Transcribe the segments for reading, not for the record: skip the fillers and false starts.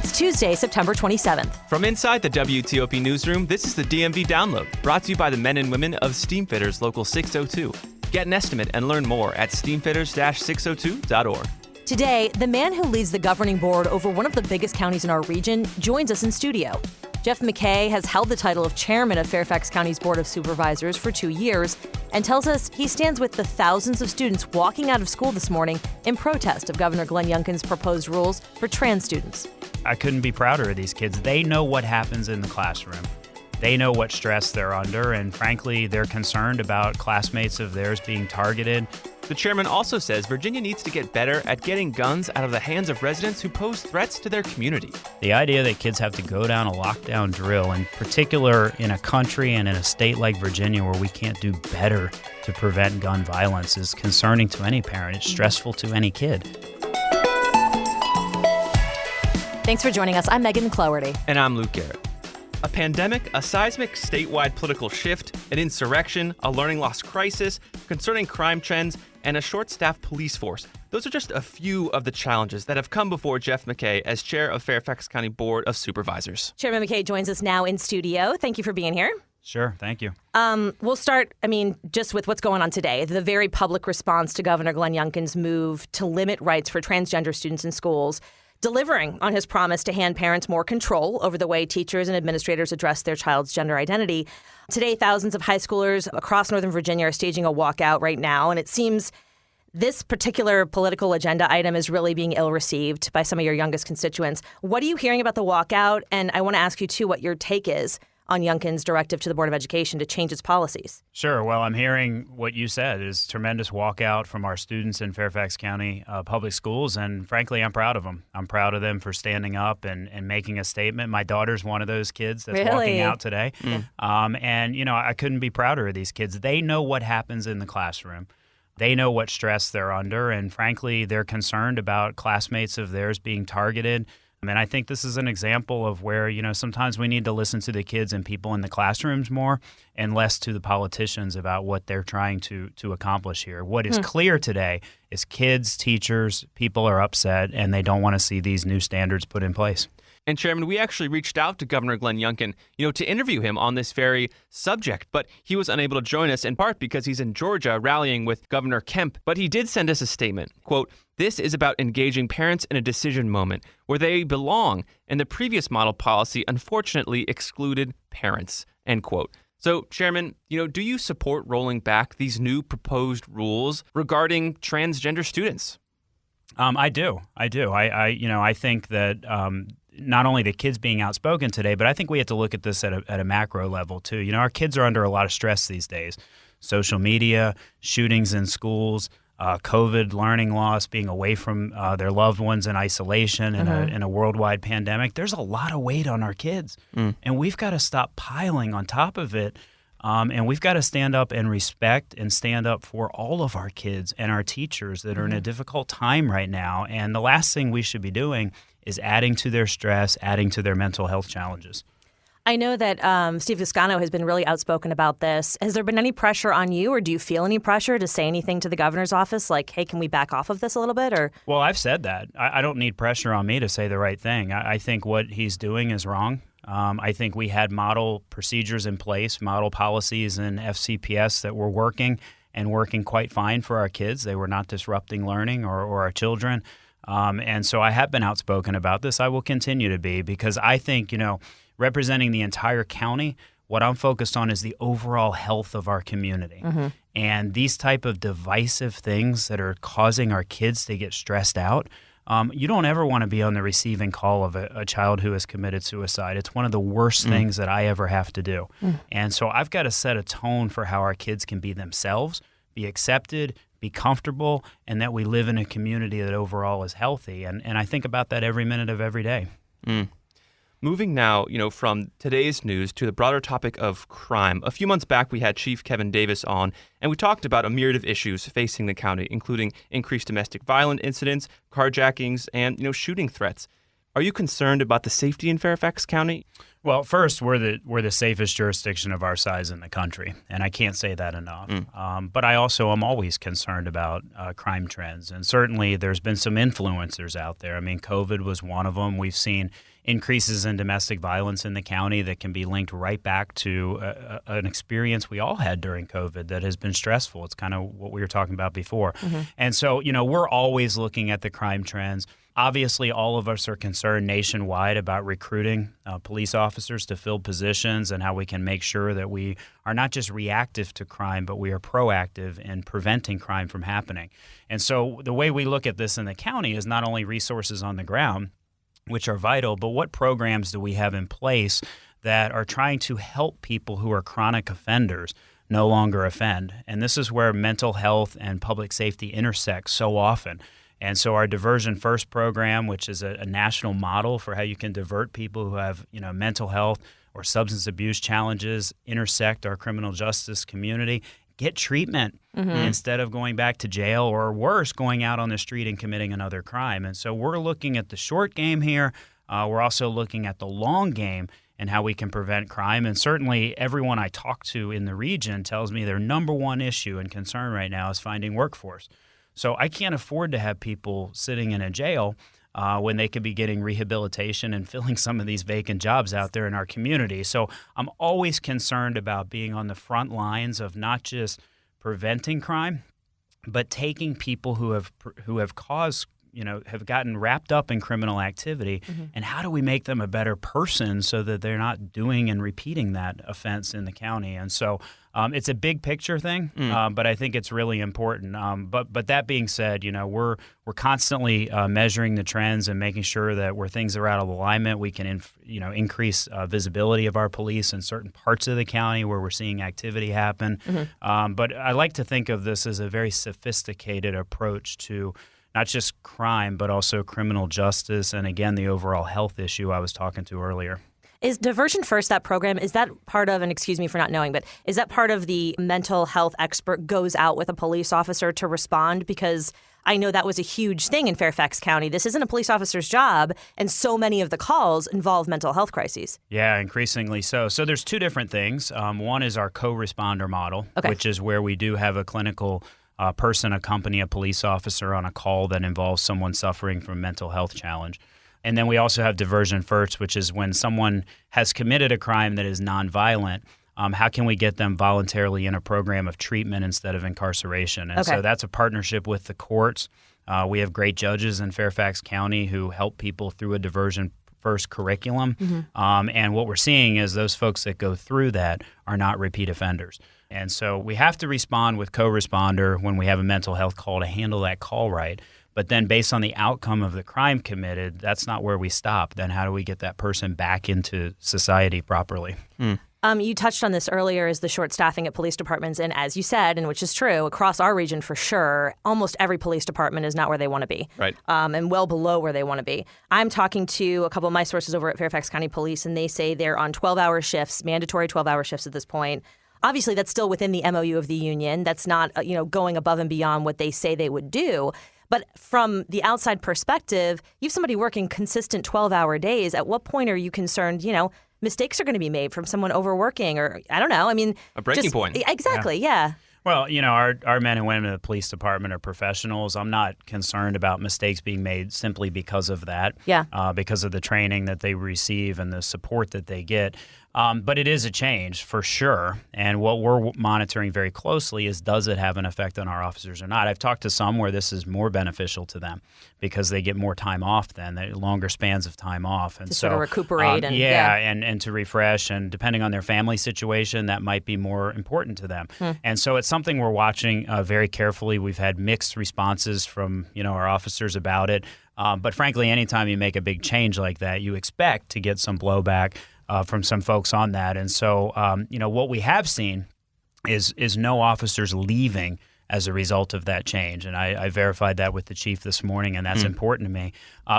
It's Tuesday, September 27th. From inside the WTOP newsroom, this is the DMV Download, brought to you by the men and women of Steamfitters Local 602. Get an estimate and learn more at steamfitters-602.org. Today, the man who leads the governing board over one of the biggest counties in our region joins us in studio. Jeff McKay has held the title of chairman of Fairfax County's Board of Supervisors for 2 years and tells us he stands with the thousands of students walking out of school this morning in protest of Governor Glenn Youngkin's proposed rules for trans students. I couldn't be prouder of these kids. They know what happens in the classroom. They know what stress they're under, and frankly, they're concerned about classmates of theirs being targeted. The chairman also says Virginia needs to get better at getting guns out of the hands of residents who pose threats to their community. The idea that kids have to go down a lockdown drill, in particular in a country and in a state like Virginia where we can't do better to prevent gun violence, is concerning to any parent. It's stressful to any kid. Thanks for joining us. I'm Megan Cloherty. And I'm Luke Garrett. A pandemic, a seismic statewide political shift, an insurrection, a learning loss crisis, concerning crime trends, and a short-staffed police force. Those are just a few of the challenges that have come before Jeff McKay as chair of Fairfax County Board of Supervisors. Chairman McKay joins us now in studio. Thank you for being here. Sure, thank you. We'll start, just with what's going on today. The very public response to Governor Glenn Youngkin's move to limit rights for transgender students in schools, delivering on his promise to hand parents more control over the way teachers and administrators address their child's gender identity. Today, thousands of high schoolers across Northern Virginia are staging a walkout right now, and it seems this particular political agenda item is really being ill-received by some of your youngest constituents. What are you hearing about the walkout? And I want to ask you, too, what your take is on Youngkin's directive to the Board of Education to change its policies. Sure. Well, I'm hearing what you said is tremendous walkout from our students in Fairfax County public schools, and frankly, I'm proud of them. I'm proud of them for standing up and making a statement. My daughter's one of those kids that's walking out today. And, I couldn't be prouder of these kids. They know what happens in the classroom. They know what stress they're under, and frankly, they're concerned about classmates of theirs being targeted. And I think this is an example of where, sometimes we need to listen to the kids and people in the classrooms more and less to the politicians about what they're trying to accomplish here. What is clear today is kids, teachers, people are upset, and they don't want to see these new standards put in place. And Chairman, we actually reached out to Governor Glenn Youngkin, to interview him on this very subject, but he was unable to join us in part because he's in Georgia rallying with Governor Kemp. But he did send us a statement, quote, "This is about engaging parents in a decision moment where they belong, and the previous model policy unfortunately excluded parents," end quote. So, Chairman, do you support rolling back these new proposed rules regarding transgender students? I do. I think that not only the kids being outspoken today, but I think we have to look at this at a macro level too. Our kids are under a lot of stress these days. Social media, shootings in schools, COVID, learning loss, being away from their loved ones in isolation in a worldwide pandemic. There's a lot of weight on our kids, and we've got to stop piling on top of it. And we've got to stand up and respect and stand up for all of our kids and our teachers that are in a difficult time right now. And the last thing we should be doing is adding to their stress, adding to their mental health challenges. I know that Steve Toscano has been really outspoken about this. Has there been any pressure on you, or do you feel any pressure to say anything to the governor's office like, hey, can we back off of this a little bit? Or Well, I've said that. I don't need pressure on me to say the right thing. I think what he's doing is wrong. I think we had model procedures in place, model policies in FCPS that were working quite fine for our kids. They were not disrupting learning or our children. And so I have been outspoken about this. I will continue to be, because I think, representing the entire county, what I'm focused on is the overall health of our community. And these type of divisive things that are causing our kids to get stressed out, you don't ever want to be on the receiving call of a child who has committed suicide. It's one of the worst things that I ever have to do. And so I've got to set a tone for how our kids can be themselves, be accepted, be comfortable, and that we live in a community that overall is healthy. And I think about that every minute of every day. Moving now, from today's news to the broader topic of crime. A few months back, we had Chief Kevin Davis on, and we talked about a myriad of issues facing the county, including increased domestic violence incidents, carjackings, and, shooting threats. Are you concerned about the safety in Fairfax County? Well, first, we're the safest jurisdiction of our size in the country, and I can't say that enough. But I also am always concerned about crime trends, and certainly there's been some influencers out there. I mean, COVID was one of them. We've seen increases in domestic violence in the county that can be linked right back to an experience we all had during COVID that has been stressful. It's kind of what we were talking about before. And so, we're always looking at the crime trends. Obviously, all of us are concerned nationwide about recruiting police officers to fill positions and how we can make sure that we are not just reactive to crime, but we are proactive in preventing crime from happening. And so the way we look at this in the county is not only resources on the ground, which are vital, but what programs do we have in place that are trying to help people who are chronic offenders no longer offend? And this is where mental health and public safety intersect so often. And so our Diversion First program, which is a national model for how you can divert people who have, mental health or substance abuse challenges, intersect our criminal justice community, get treatment instead of going back to jail or worse, going out on the street and committing another crime. And so we're looking at the short game here. We're also looking at the long game and how we can prevent crime. And certainly everyone I talk to in the region tells me their number one issue and concern right now is finding workforce. So I can't afford to have people sitting in a jail when they could be getting rehabilitation and filling some of these vacant jobs out there in our community. So I'm always concerned about being on the front lines of not just preventing crime, but taking people who have caused, have gotten wrapped up in criminal activity, and how do we make them a better person so that they're not doing and repeating that offense in the county? And so it's a big picture thing, but I think it's really important. But that being said, we're constantly measuring the trends and making sure that where things are out of alignment, we can increase visibility of our police in certain parts of the county where we're seeing activity happen. But I like to think of this as a very sophisticated approach to not just crime, but also criminal justice and, again, the overall health issue I was talking to earlier. Is Diversion First, that program, is that part of, and excuse me for not knowing, but is that part of the mental health expert goes out with a police officer to respond? Because I know that was a huge thing in Fairfax County. This isn't a police officer's job, and so many of the calls involve mental health crises. Yeah, increasingly so. So there's two different things. One is our co-responder model, which is where we do have a clinical person accompany a police officer on a call that involves someone suffering from a mental health challenge. And then we also have Diversion First, which is when someone has committed a crime that is nonviolent, how can we get them voluntarily in a program of treatment instead of incarceration? And so that's a partnership with the courts. We have great judges in Fairfax County who help people through a Diversion First curriculum. And what we're seeing is those folks that go through that are not repeat offenders. And so we have to respond with co-responder when we have a mental health call to handle that call right. But then based on the outcome of the crime committed, that's not where we stop. Then how do we get that person back into society properly? You touched on this earlier, is the short staffing at police departments. And as you said, and which is true, across our region for sure, almost every police department is not where they want to be. Right. And well below where they want to be. I'm talking to a couple of my sources over at Fairfax County Police, and they say they're on 12-hour shifts, mandatory 12-hour shifts at this point. Obviously, that's still within the MOU of the union. That's not, going above and beyond what they say they would do. But from the outside perspective, you have somebody working consistent 12-hour days. At what point are you concerned, mistakes are going to be made from someone overworking, or I don't know. I mean, a breaking point. Exactly. Yeah. Well, our men and women in the police department are professionals. I'm not concerned about mistakes being made simply because of that. Yeah. Because of the training that they receive and the support that they get. But it is a change for sure. And what we're monitoring very closely is, does it have an effect on our officers or not? I've talked to some where this is more beneficial to them because they get more time off then, longer spans of time off. And to so, sort of recuperate. And to refresh. And depending on their family situation, that might be more important to them. And so it's something we're watching very carefully. We've had mixed responses from, our officers about it. But frankly, anytime you make a big change like that, you expect to get some blowback from some folks on that. And so, what we have seen is no officers leaving as a result of that change. And I verified that with the chief this morning, and that's important to me.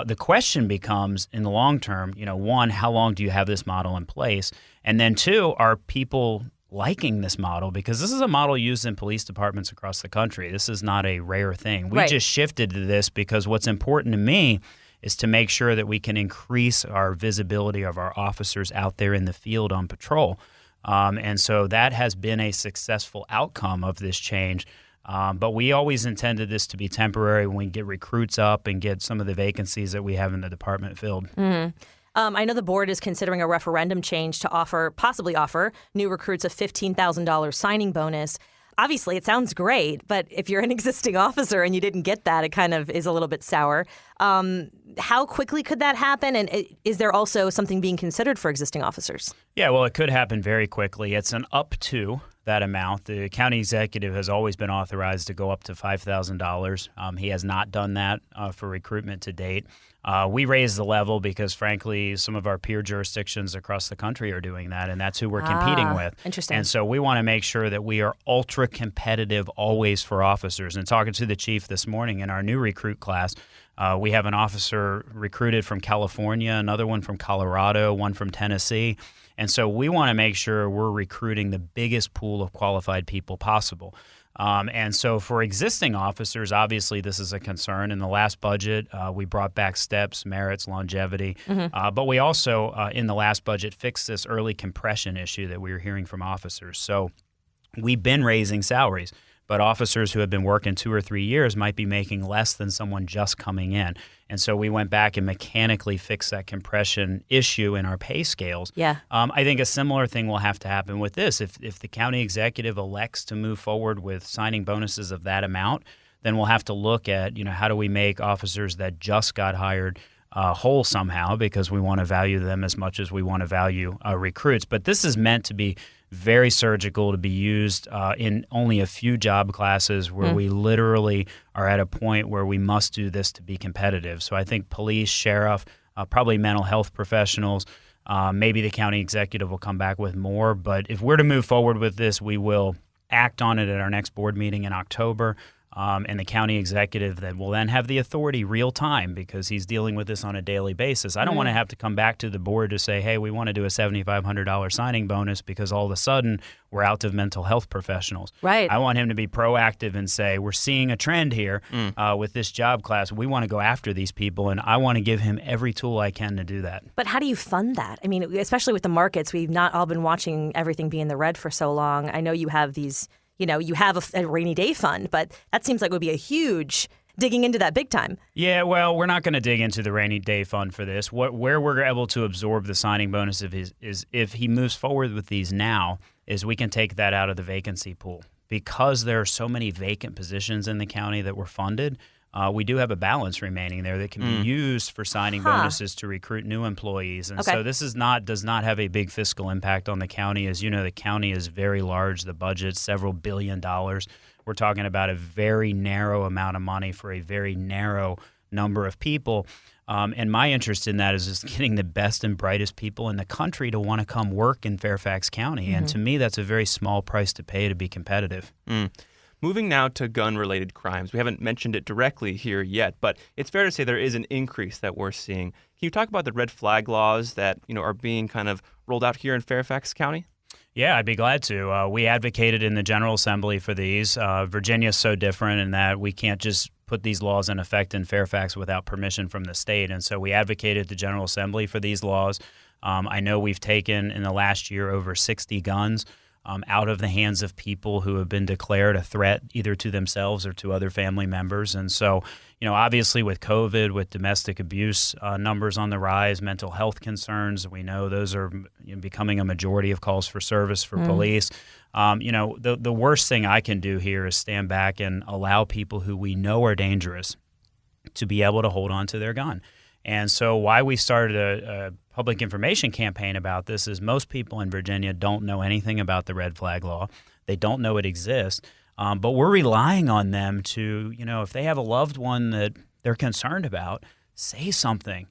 The question becomes, in the long term, one, how long do you have this model in place? And then two, are people liking this model? Because this is a model used in police departments across the country. This is not a rare thing. We just shifted to this because what's important to me is to make sure that we can increase our visibility of our officers out there in the field on patrol. And so that has been a successful outcome of this change. But we always intended this to be temporary when we get recruits up and get some of the vacancies that we have in the department filled. Mm-hmm. I know the board is considering a referendum change to possibly offer new recruits a $15,000 signing bonus. Obviously, it sounds great, but if you're an existing officer and you didn't get that, it kind of is a little bit sour. How quickly could that happen? And is there also something being considered for existing officers? Yeah, well, it could happen very quickly. It's an up to that amount. The county executive has always been authorized to go up to $5,000. He has not done that for recruitment to date. We raised the level because, frankly, some of our peer jurisdictions across the country are doing that, and that's who we're competing with. Interesting. And so we want to make sure that we are ultra competitive always for officers. And talking to the chief this morning in our new recruit class, we have an officer recruited from California, another one from Colorado, one from Tennessee. And so we want to make sure we're recruiting the biggest pool of qualified people possible. And so for existing officers, obviously this is a concern. In the last budget, we brought back steps, merits, longevity. Mm-hmm. But we also, in the last budget, fixed this early compression issue that we were hearing from officers. So we've been raising salaries. But officers who have been working 2 or 3 years might be making less than someone just coming in. And so we went back and mechanically fixed that compression issue in our pay scales. Yeah. I think a similar thing will have to happen with this. If the county executive elects to move forward with signing bonuses of that amount, then we'll have to look at, how do we make officers that just got hired whole somehow, because we want to value them as much as we want to value recruits. But this is meant to be very surgical, to be used in only a few job classes where we literally are at a point where we must do this to be competitive. So I think police, sheriff, probably mental health professionals, maybe the county executive will come back with more. But if we're to move forward with this, we will act on it at our next board meeting in October. And the county executive that will then have the authority real time, because he's dealing with this on a daily basis. I don't want to have to come back to the board to say, hey, we want to do a $7,500 signing bonus because all of a sudden we're out of mental health professionals. Right. I want him to be proactive and say, we're seeing a trend here with this job class. We want to go after these people, and I want to give him every tool I can to do that. But how do you fund that? I mean, especially with the markets, we've not all been watching everything be in the red for so long. I know you have these... you have a rainy day fund, but that seems like it would be a huge digging into that big time. Yeah, well, we're not going to dig into the rainy day fund for this. Where we're able to absorb the signing bonus is if he moves forward with these now, is we can take that out of the vacancy pool. Because there are so many vacant positions in the county that were funded, we do have a balance remaining there that can be used for signing bonuses to recruit new employees. And so this does not have a big fiscal impact on the county. As you know, the county is very large. The budget's several $1 billion. We're talking about a very narrow amount of money for a very narrow number of people. And my interest in that is just getting the best and brightest people in the country to want to come work in Fairfax County. And to me, that's a very small price to pay to be competitive. Moving now to gun-related crimes. We haven't mentioned it directly here yet, but it's fair to say there is an increase that we're seeing. Can you talk about the red flag laws that are being kind of rolled out here in Fairfax County? Yeah, I'd be glad to. We advocated in the General Assembly for these. Virginia's so different in that we can't just put these laws in effect in Fairfax without permission from the state. And so we advocated at the General Assembly for these laws. I know we've taken in the last year over 60 guns out of the hands of people who have been declared a threat either to themselves or to other family members. And so, obviously with COVID, with domestic abuse numbers on the rise, mental health concerns, we know those are becoming a majority of calls for service for police. The worst thing I can do here is stand back and allow people who we know are dangerous to be able to hold on to their gun. And so why we started a public information campaign about this is most people in Virginia don't know anything about the red flag law. They don't know it exists. But we're relying on them to, if they have a loved one that they're concerned about, say something.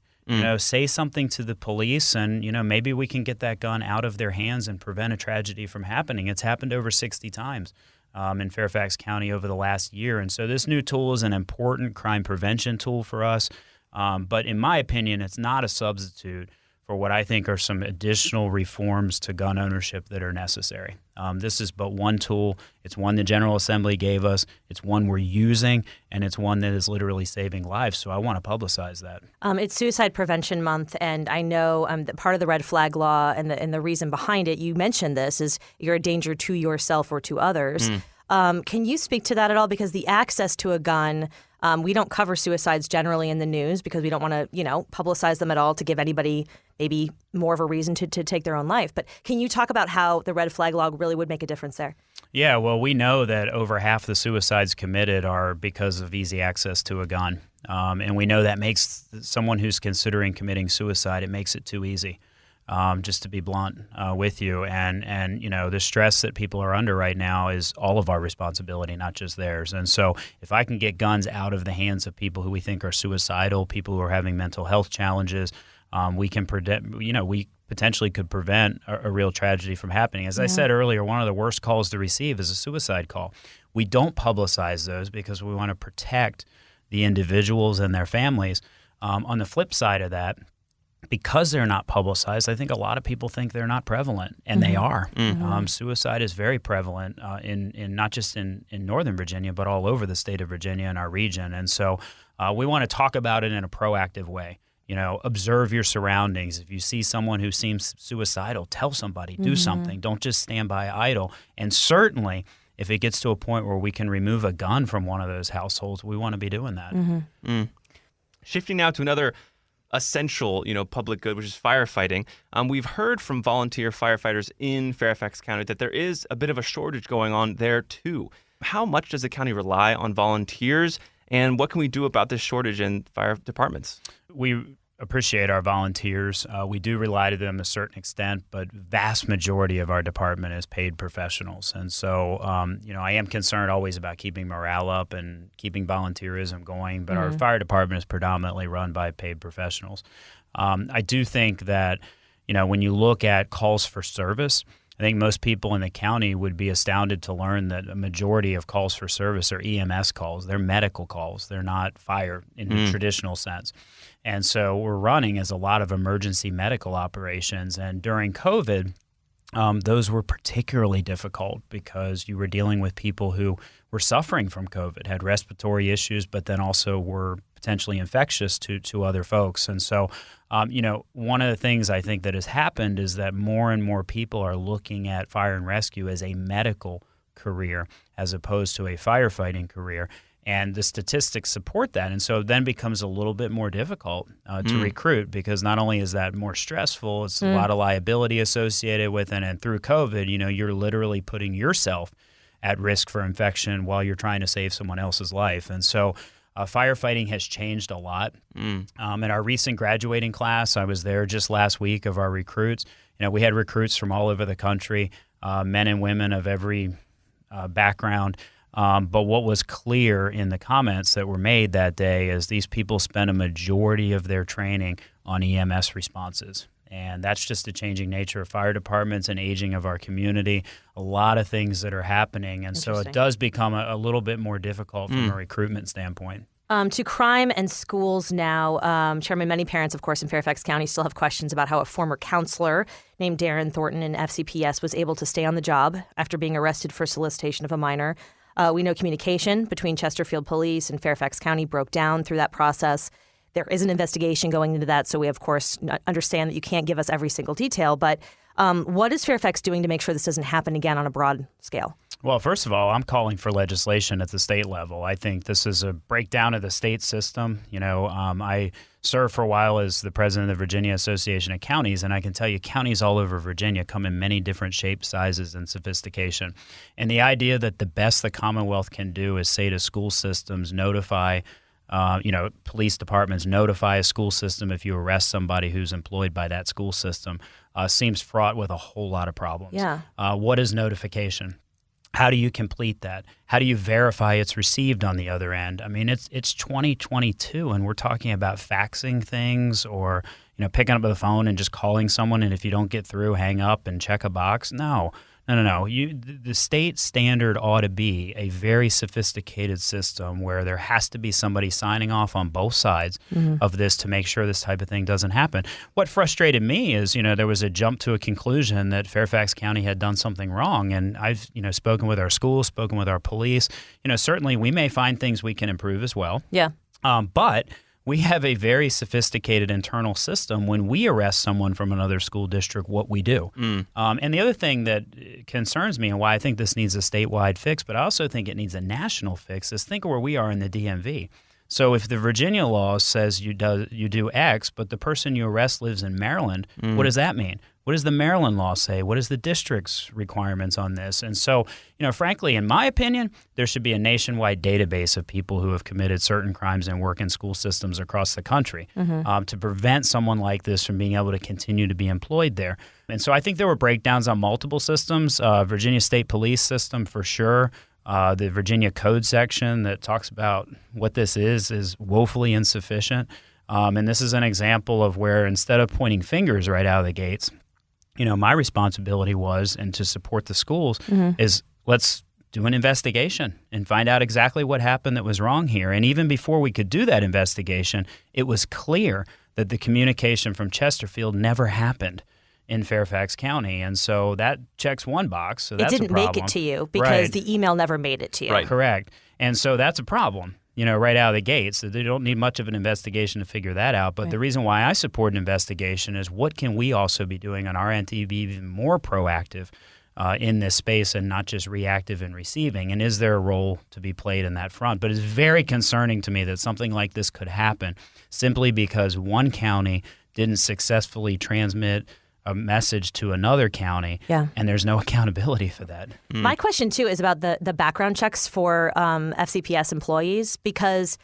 Say something to the police, and, maybe we can get that gun out of their hands and prevent a tragedy from happening. It's happened over 60 times in Fairfax County over the last year. And so this new tool is an important crime prevention tool for us. But in my opinion, it's not a substitute for what I think are some additional reforms to gun ownership that are necessary. This is but one tool. It's one the General Assembly gave us. It's one we're using, and it's one that is literally saving lives. So I want to publicize that. It's Suicide Prevention Month, and I know that part of the red flag law and the reason behind it, you mentioned this, is you're a danger to yourself or to others. Can you speak to that at all? Because the access to a gun, we don't cover suicides generally in the news because we don't want to, publicize them at all to give anybody maybe more of a reason to take their own life. But can you talk about how the red flag law really would make a difference there? Yeah, well, we know that over half the suicides committed are because of easy access to a gun. And we know that makes someone who's considering committing suicide, it makes it too easy. Just to be blunt with you. And the stress that people are under right now is all of our responsibility, not just theirs. And so if I can get guns out of the hands of people who we think are suicidal, people who are having mental health challenges, we can we potentially could prevent a real tragedy from happening. As I said earlier, one of the worst calls to receive is a suicide call. We don't publicize those because we want to protect the individuals and their families. On the flip side of that, because they're not publicized, I think a lot of people think they're not prevalent, and they are. Suicide is very prevalent in not just in Northern Virginia, but all over the state of Virginia and our region. And so we want to talk about it in a proactive way. Observe your surroundings. If you see someone who seems suicidal, tell somebody, do something. Don't just stand by idle. And certainly, if it gets to a point where we can remove a gun from one of those households, we want to be doing that. Shifting now to another essential, public good, which is firefighting. We've heard from volunteer firefighters in Fairfax County that there is a bit of a shortage going on there too. How much does the county rely on volunteers, and what can we do about this shortage in fire departments? We appreciate our volunteers. We do rely to them to a certain extent, but vast majority of our department is paid professionals. And so, I am concerned always about keeping morale up and keeping volunteerism going, but our fire department is predominantly run by paid professionals. I do think that, when you look at calls for service, I think most people in the county would be astounded to learn that a majority of calls for service are EMS calls. They're medical calls. They're not fire in the traditional sense. And so we're running as a lot of emergency medical operations. And during COVID, those were particularly difficult because you were dealing with people who were suffering from COVID, had respiratory issues, but then also were potentially infectious to other folks. And so, one of the things I think that has happened is that more and more people are looking at fire and rescue as a medical career as opposed to a firefighting career. And the statistics support that. And so it then becomes a little bit more difficult to recruit because not only is that more stressful, it's a lot of liability associated with it. And through COVID, you're literally putting yourself at risk for infection while you're trying to save someone else's life. And so firefighting has changed a lot. In our recent graduating class, I was there just last week of our recruits. We had recruits from all over the country, men and women of every background. But what was clear in the comments that were made that day is these people spend a majority of their training on EMS responses. And that's just the changing nature of fire departments and aging of our community, a lot of things that are happening. And so it does become a little bit more difficult from a recruitment standpoint. To crime and schools now. Chairman, many parents, of course, in Fairfax County still have questions about how a former counselor named Darren Thornton in FCPS was able to stay on the job after being arrested for solicitation of a minor. We know communication between Chesterfield Police and Fairfax County broke down through that process. There is an investigation going into that, so we, of course, understand that you can't give us every single detail. But what is Fairfax doing to make sure this doesn't happen again on a broad scale? Well, first of all, I'm calling for legislation at the state level. I think this is a breakdown of the state system. I served for a while as the president of the Virginia Association of Counties, and I can tell you counties all over Virginia come in many different shapes, sizes, and sophistication. And the idea that the best the Commonwealth can do is say to school systems, notify police departments, notify a school system if you arrest somebody who's employed by that school system, seems fraught with a whole lot of problems. Yeah. What is notification? How do you complete that? How do you verify it's received on the other end? I mean, it's 2022, and we're talking about faxing things or picking up the phone and just calling someone, and if you don't get through, hang up and check a box. No, No. The state standard ought to be a very sophisticated system where there has to be somebody signing off on both sides of this to make sure this type of thing doesn't happen. What frustrated me is, there was a jump to a conclusion that Fairfax County had done something wrong. And I've, spoken with our schools, spoken with our police. Certainly we may find things we can improve as well. Yeah. But we have a very sophisticated internal system when we arrest someone from another school district, what we do. And the other thing that concerns me and why I think this needs a statewide fix, but I also think it needs a national fix, is think of where we are in the DMV. So if the Virginia law says you do X, but the person you arrest lives in Maryland, what does that mean? What does the Maryland law say? What is the district's requirements on this? And so, frankly, in my opinion, there should be a nationwide database of people who have committed certain crimes and work in school systems across the country to prevent someone like this from being able to continue to be employed there. And so I think there were breakdowns on multiple systems, Virginia State Police system for sure. The Virginia Code section that talks about what this is woefully insufficient. And this is an example of where instead of pointing fingers right out of the gates, my responsibility was, and to support the schools, is let's do an investigation and find out exactly what happened that was wrong here. And even before we could do that investigation, it was clear that the communication from Chesterfield never happened in Fairfax County. And so that checks one box. So that's a problem. It didn't make it to you because the email never made it to you. Right. Correct. And so that's a problem. Right out of the gates. So they don't need much of an investigation to figure that out. But the reason why I support an investigation is what can we also be doing on our end to be even more proactive in this space and not just reactive and receiving? And is there a role to be played in that front? But it's very concerning to me that something like this could happen simply because one county didn't successfully transmit a message to another county, and there's no accountability for that. My question, too, is about the background checks for FCPS employees, because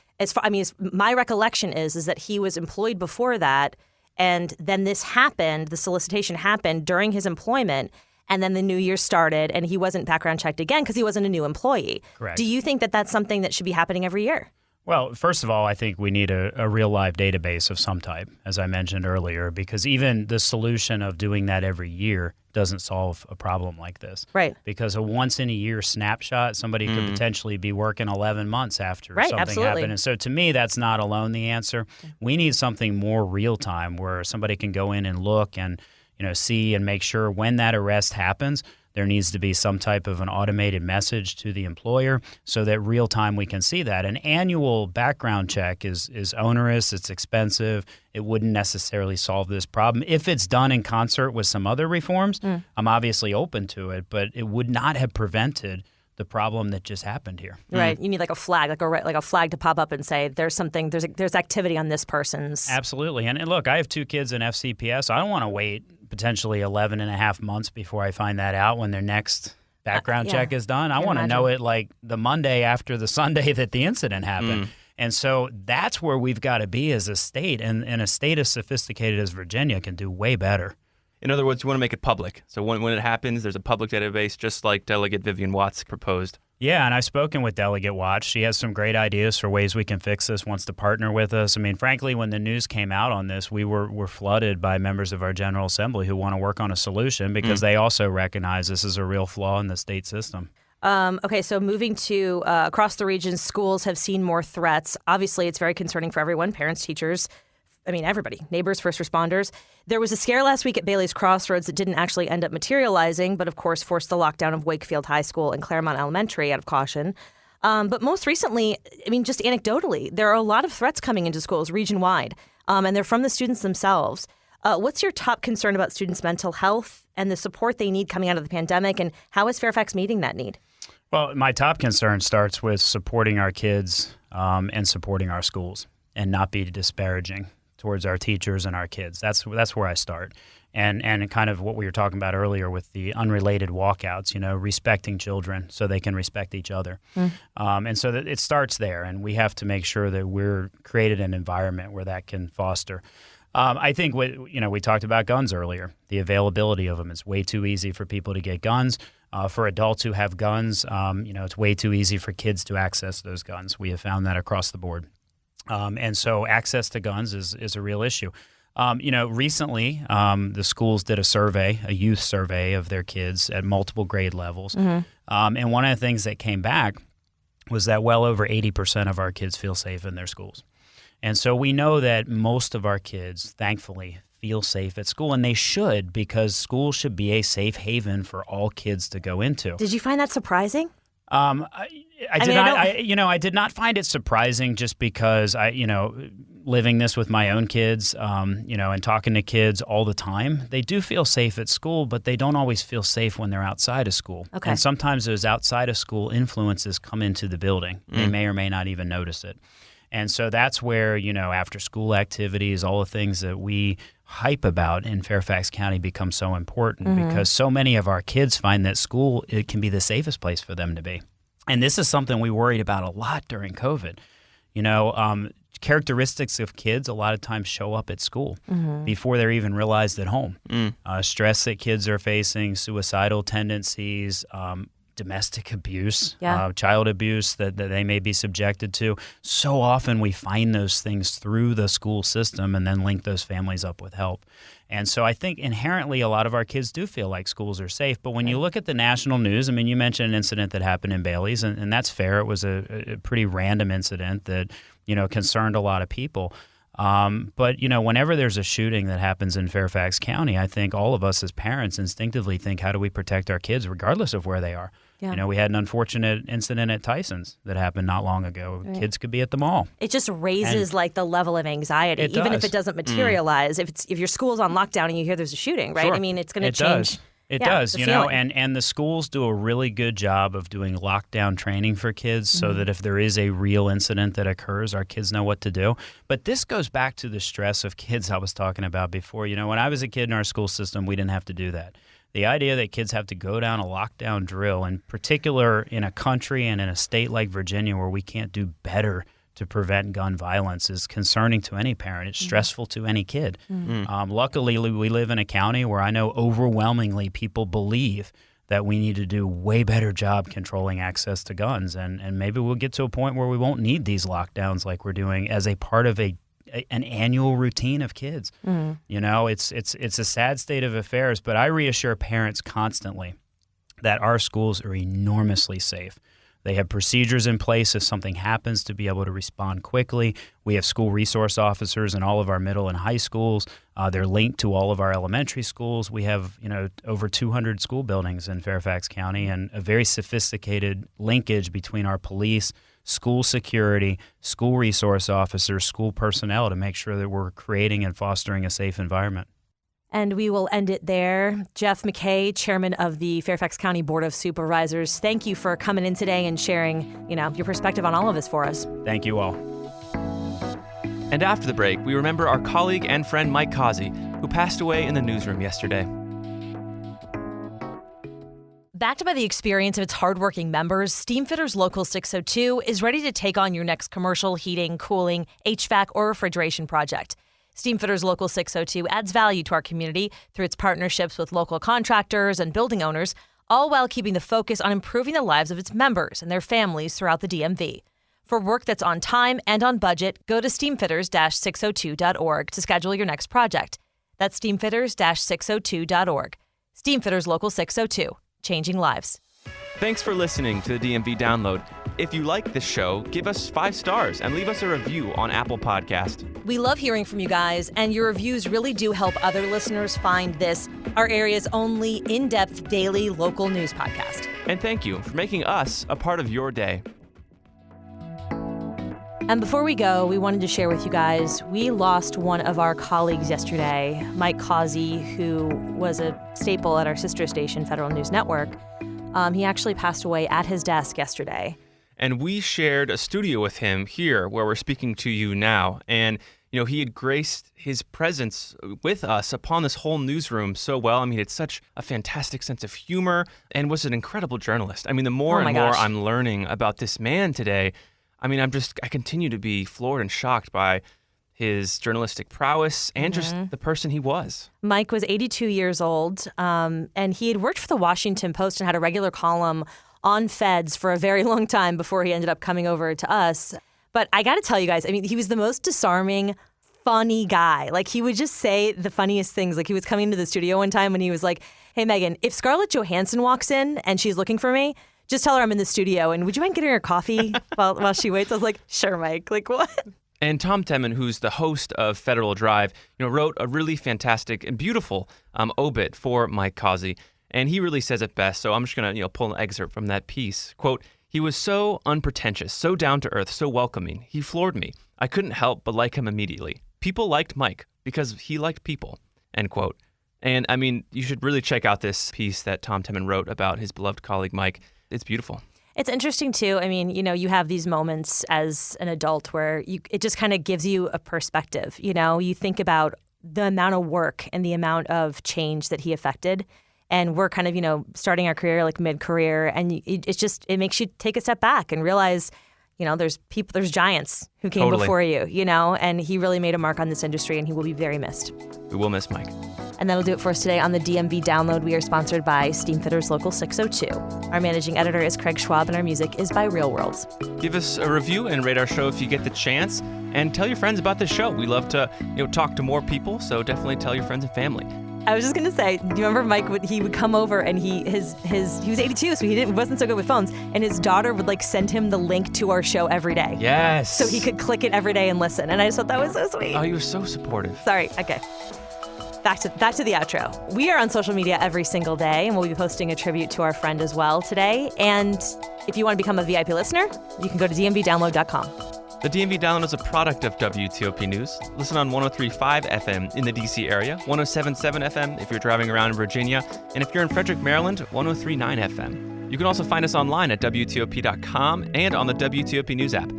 my recollection is that he was employed before that, and then this happened, the solicitation happened during his employment, and then the new year started, and he wasn't background checked again because he wasn't a new employee. Correct. Do you think that that's something that should be happening every year? Well, first of all, I think we need a real live database of some type, as I mentioned earlier, because even the solution of doing that every year doesn't solve a problem like this. Right. Because a once-in-a-year snapshot, somebody could potentially be working 11 months after something happened. And so to me, that's not alone the answer. We need something more real-time where somebody can go in and look and see and make sure when that arrest happens, there needs to be some type of an automated message to the employer so that real time we can see that. An annual background check is onerous, it's expensive, it wouldn't necessarily solve this problem. If it's done in concert with some other reforms, I'm obviously open to it, but it would not have prevented the problem that just happened here. Right. You need like a flag, like a flag to pop up and say there's something, there's activity on this person's. Absolutely. And look, I have 2 kids in FCPS. I don't want to wait potentially 11 and a half months before I find that out when their next background check is done. I want to know it like the Monday after the Sunday that the incident happened. And so that's where we've got to be as a state. And a state as sophisticated as Virginia can do way better. In other words, you want to make it public. So when it happens, there's a public database, just like Delegate Vivian Watts proposed. Yeah, and I've spoken with Delegate Watts. She has some great ideas for ways we can fix this, wants to partner with us. I mean, frankly, when the news came out on this, we were flooded by members of our General Assembly who want to work on a solution because they also recognize this is a real flaw in the state system. Okay, so moving to across the region, schools have seen more threats. Obviously, it's very concerning for everyone, parents, teachers, everybody, neighbors, first responders. There was a scare last week at Bailey's Crossroads that didn't actually end up materializing, but of course forced the lockdown of Wakefield High School and Claremont Elementary out of caution. But most recently, just anecdotally, there are a lot of threats coming into schools region-wide, and they're from the students themselves. What's your top concern about students' mental health and the support they need coming out of the pandemic, and how is Fairfax meeting that need? Well, my top concern starts with supporting our kids and supporting our schools and not be disparaging towards our teachers and our kids. That's where I start. And kind of what we were talking about earlier with the unrelated walkouts, respecting children so they can respect each other. And so that it starts there, and we have to make sure that we're created an environment where that can foster. I think we talked about guns earlier, the availability of them. It's way too easy for people to get guns. For adults who have guns, it's way too easy for kids to access those guns. We have found that across the board. And so access to guns is a real issue. Recently, the schools did a youth survey of their kids at multiple grade levels. And one of the things that came back was that well over 80% of our kids feel safe in their schools. And so we know that most of our kids, thankfully, feel safe at school, and they should, because school should be a safe haven for all kids to go into. Did you find that surprising? I did not find it surprising, just because living this with my own kids, and talking to kids all the time, they do feel safe at school, but they don't always feel safe when they're outside of school. Okay. And sometimes those outside of school influences come into the building. They may or may not even notice it. And so that's where, after school activities, all the things that we hype about in Fairfax County become so important, because so many of our kids find that school, it can be the safest place for them to be. And this is something we worried about a lot during COVID. Characteristics of kids a lot of times show up at school before they're even realized at home. Stress that kids are facing, suicidal tendencies, domestic abuse, child abuse that they may be subjected to. So often we find those things through the school system and then link those families up with help. And so I think inherently a lot of our kids do feel like schools are safe. But when you look at the national news, you mentioned an incident that happened in Bailey's, and that's fair. It was a pretty random incident that, concerned a lot of people. But whenever there's a shooting that happens in Fairfax County, I think all of us as parents instinctively think, how do we protect our kids regardless of where they are? Yeah. We had an unfortunate incident at Tyson's that happened not long ago. Right. Kids could be at the mall. It just raises the level of anxiety, even if it doesn't materialize. If your school's on lockdown and you hear there's a shooting, right? Sure. It's going to change. It does, and the schools do a really good job of doing lockdown training for kids so that if there is a real incident that occurs, our kids know what to do. But this goes back to the stress of kids I was talking about before. When I was a kid in our school system, we didn't have to do that. The idea that kids have to go down a lockdown drill, in particular in a country and in a state like Virginia where we can't do better to prevent gun violence, is concerning to any parent. It's stressful to any kid. Luckily, we live in a county where I know overwhelmingly people believe that we need to do a way better job controlling access to guns. And maybe we'll get to a point where we won't need these lockdowns like we're doing as a part of an annual routine of kids. It's a sad state of affairs, but I reassure parents constantly that our schools are enormously safe. They have procedures in place if something happens to be able to respond quickly. We have school resource officers in all of our middle and high schools. They're linked to all of our elementary schools. We have, over 200 school buildings in Fairfax County, and a very sophisticated linkage between our police, school security, school resource officers, school personnel to make sure that we're creating and fostering a safe environment. And we will end it there. Jeff McKay, chairman of the Fairfax County Board of Supervisors, thank you for coming in today and sharing, your perspective on all of this for us. Thank you all. And after the break, we remember our colleague and friend Mike Causey, who passed away in the newsroom yesterday. Backed by the experience of its hardworking members, Steamfitters Local 602 is ready to take on your next commercial heating, cooling, HVAC, or refrigeration project. Steamfitters Local 602 adds value to our community through its partnerships with local contractors and building owners, all while keeping the focus on improving the lives of its members and their families throughout the DMV. For work that's on time and on budget, go to steamfitters-602.org to schedule your next project. That's steamfitters-602.org. Steamfitters Local 602, changing lives. Thanks for listening to the DMV Download. If you like this show, give us 5 stars and leave us a review on Apple Podcast. We love hearing from you guys, and your reviews really do help other listeners find this, our area's only in-depth daily local news podcast. And thank you for making us a part of your day. And before we go, we wanted to share with you guys, we lost one of our colleagues yesterday, Mike Causey, who was a staple at our sister station, Federal News Network. He actually passed away at his desk yesterday. And we shared a studio with him here where we're speaking to you now. And, he had graced his presence with us upon this whole newsroom so well. He had such a fantastic sense of humor and was an incredible journalist. The more and more I'm learning about this man today, I continue to be floored and shocked by his journalistic prowess and just the person he was. Mike was 82 years old, and he had worked for the Washington Post and had a regular column on feds for a very long time before he ended up coming over to us. But I got to tell you guys, he was the most disarming, funny guy. Like, he would just say the funniest things. Like, he was coming to the studio one time and he was like, hey, Megan, if Scarlett Johansson walks in and she's looking for me, just tell her I'm in the studio, and would you mind getting her coffee while she waits? I was like, sure, Mike. Like, what? And Tom Temin, who's the host of Federal Drive, wrote a really fantastic and beautiful obit for Mike Causey. And he really says it best. So I'm just going to pull an excerpt from that piece. Quote, he was so unpretentious, so down to earth, so welcoming. He floored me. I couldn't help but like him immediately. People liked Mike because he liked people, end quote. And I mean, you should really check out this piece that Tom Temin wrote about his beloved colleague, Mike. It's beautiful. It's interesting, too. I mean, you have these moments as an adult where it just kind of gives you a perspective. You think about the amount of work and the amount of change that he affected. And we're kind of, starting our career like mid-career. And it makes you take a step back and realize, there's giants who came before you, and he really made a mark on this industry, and he will be very missed. We will miss Mike. And that'll do it for us today on the DMV Download. We are sponsored by Steamfitters Local 602. Our managing editor is Craig Schwab, and our music is by Real Worlds. Give us a review and rate our show if you get the chance, and tell your friends about this show. We love to talk to more people, so definitely tell your friends and family. I was just gonna say, do you remember Mike? He would come over, and he was 82, so he wasn't so good with phones, and his daughter would send him the link to our show every day. Yes. So he could click it every day and listen, and I just thought that was so sweet. Oh, he was so supportive. Sorry. Okay. Back to the outro. We are on social media every single day, and we'll be posting a tribute to our friend as well today. And if you want to become a VIP listener, you can go to dmvdownload.com. The DMV Download is a product of WTOP News. Listen on 103.5 FM in the D.C. area, 107.7 FM if you're driving around in Virginia, and if you're in Frederick, Maryland, 103.9 FM. You can also find us online at WTOP.com and on the WTOP News app.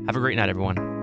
Have a great night, everyone.